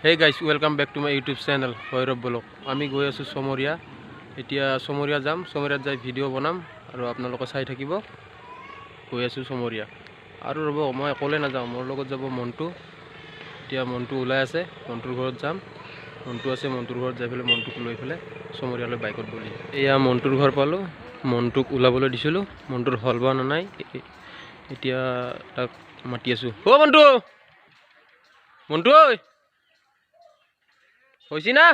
Hey guys, welcome back to my YouTube channel Hoirab Blog. আমি গৈ আছো চমৰিয়া। এতিয়া চমৰিয়া যাম, চমৰিয়াত যাই ভিডিঅ' বনাম আৰু আপোনালোকে চাই থাকিব। গৈ আছো চমৰিয়া। আৰু ৰব মই অকলে নাযাওঁ, মোৰ লগত যাব মন্টু। এতিয়া মন্টু ওলাই আছে, মন্টুৰ ঘৰত যাম। মন্টু আছে, মন্টুৰ ঘৰত যাই পেলাই মন্টুক লৈ পেলাই চমৰিয়ালৈ বাইকত বলি। এয়া মন্টুৰ ঘৰ পালো, মন্টুক ওলাবলৈ দিছিলো। মন্টুৰ হল বনা নাই। এতিয়া তাক মাতি আছো। ও মন্টু! মন্টু ঐ! হইছি না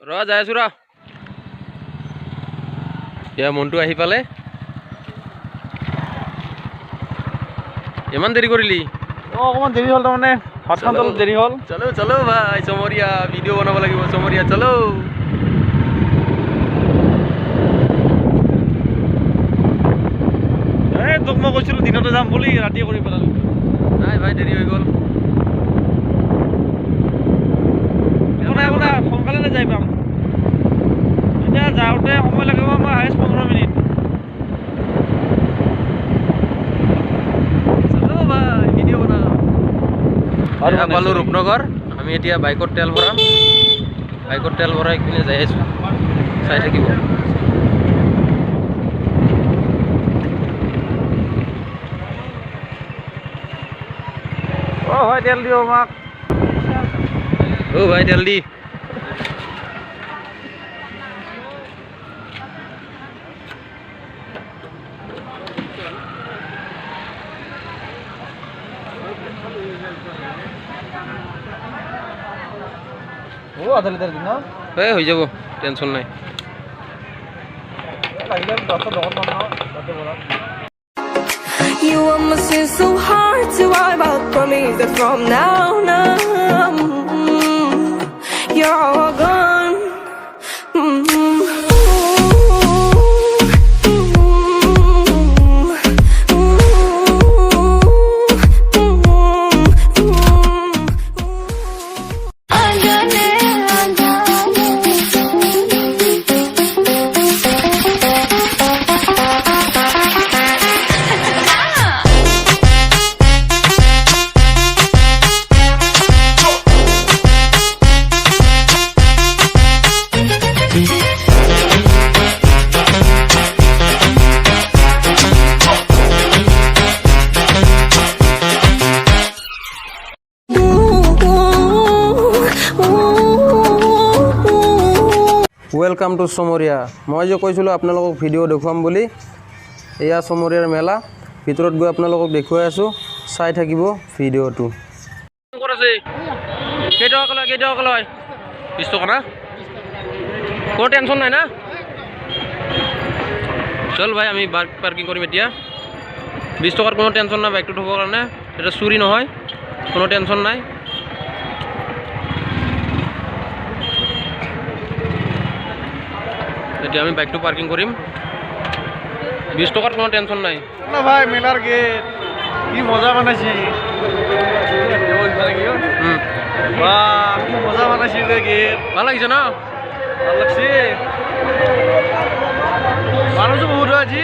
ৰ যাই আছো ৰ ইয়া মন্টু আহি পালে ইমান দেৰি কৰিলি অকমান দেৰি হ'ল তাৰমানে ভাত খাওঁতে অলপ দেৰি হ'ল চলো চলো ভাই চমৰিয়া ভিডিঅ' বনাব লাগিব চমৰিয়া চলো এই তোক মই কৈছিলো দিনতে যাম বুলি ৰাতি কৰি পেলালো নাই ভাই দেৰি হৈ গ'ল সোনকালে নাযাই পাম এতিয়া যাওঁতে সময় লাগিব আমাৰ হায়েষ্ট 15 মিনিট চলো ভাই ভিডিঅ' বনাও আৰু পালো ৰূপনগৰ আমি এতিয়া বাইকত তেল ভৰাম বাইকত তেল ভৰাই কিনে যাই আছো চাই থাকিব অ হয় তেল দিও আমাক ও ভাই তেল দি ও আধা লিটার দিন না এই হৈ যাব টেনশন নাই লাগিলে 10 দোকান পাম না তাতে বলা You almost seem so hard to wipe out. Promise that from now on, you're all gone. Welcome to Samaria মই যে কৈছিলোঁ আপোনালোকক ভিডিঅ' দেখুৱাম বুলি এয়া চমৰিয়াৰ মেলা ভিতৰত গৈ আপোনালোকক দেখুৱাই আছোঁ চাই থাকিব ভিডিঅ'টো কেইটকা লয় 20 টকা না কোনো টেনশ্যন নাই না চল ভাই আমি বাইক পাৰ্কিং কৰিম এতিয়া 20 টকাৰ কোনো টেনশ্যন নাই বাইকটো থ'বৰ কাৰণে এটা চুৰি নহয় কোনো টেনশ্যন নাই এতিয়া আমি বাইকটো পাৰ্কিং কৰিম 20 টকাৰ কোনো টেনশ্যন নাই না ভাই মেলার গেট কি মজা বানাইছে বাহ কি মজা বানাইছে গেট ভাল লাগিছে না ভাল লাগছে মানুষ বহুত আজি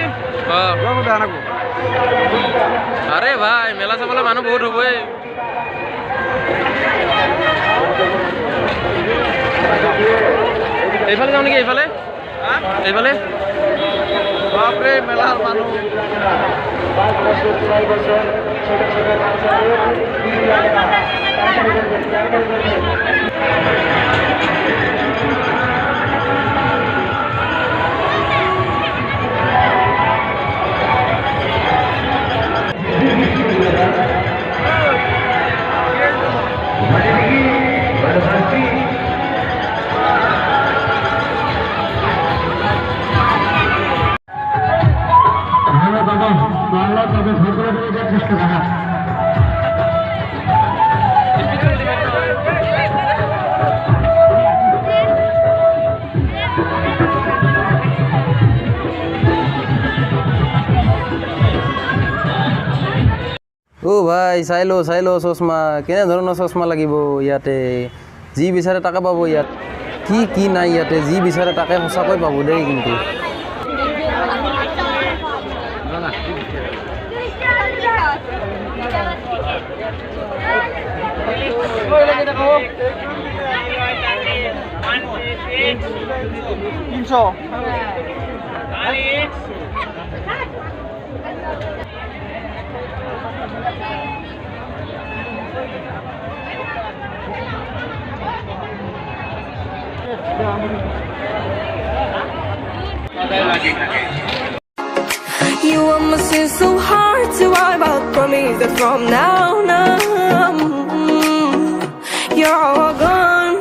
আরে ভাই মেলা চাবলৈ মানুহ বহুত হ'বই এইফালে যাওঁ নেকি এইফালে এইফালে বাপরে মেলার মানুষ ও ভাই চাই লো চশমা কেনে ধৰণৰ চশমা লাগিব ইয়াতে যি বিচাৰে তাকে পাব ইয়াত কি নাই ইয়াতে যি বিচাৰে তাকে সঁচাকৈ পাব দেই কিন্তু 300 You are missing so hard to wipe out. Promise that from now on, you're all gone.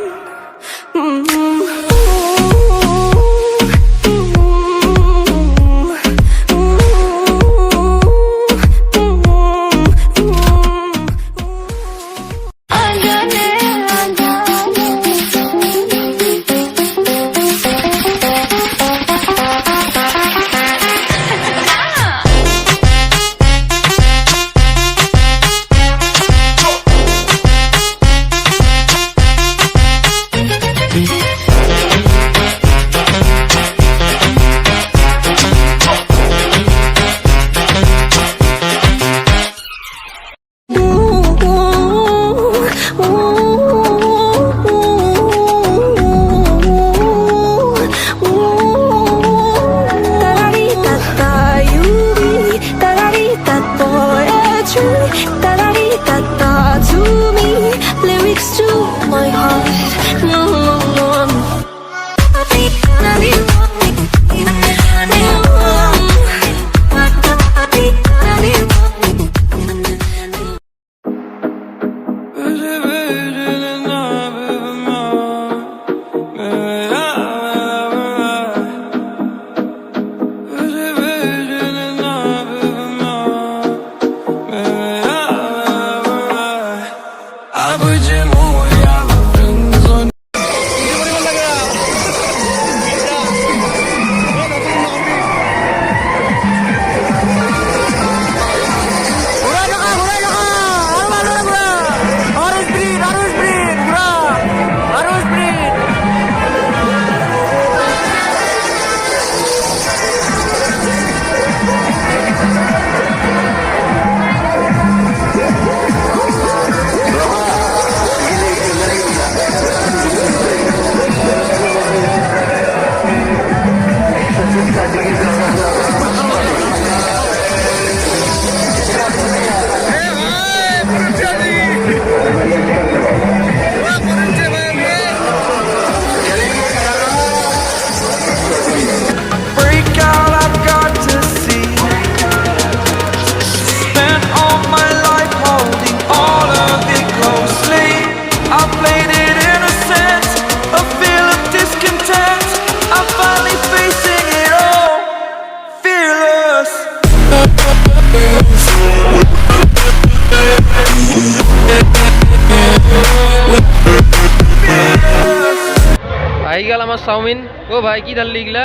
আহি গেল আমার চাওমিন। ও ভাই কি ঢালি গিলা?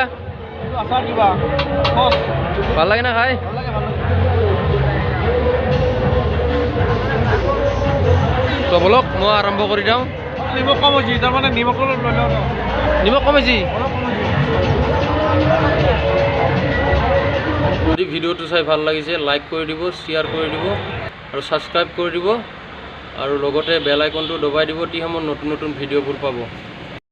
আচাৰ কিবা সচ ভাল লাগে না খাই? ভাল লাগে তো বলক মই আৰম্ভ কৰি দিওঁ। নিমখ কম হৈছে তাৰমানে নিমখ লৈ লওঁ নিমখ কমাইছি? অলপ কম হৈছে। যদি ভিডিওটো চাই ভাল লাগিছে লাইক কৰি দিব, শ্বেয়াৰ কৰি দিব আৰু ছাবস্ক্ৰাইব কৰি দিব আৰু লগতে বেল আইকনটো দবাই দিব। তি সময়ত নতুন নতুন ভিডিঅ'বোৰ পাব।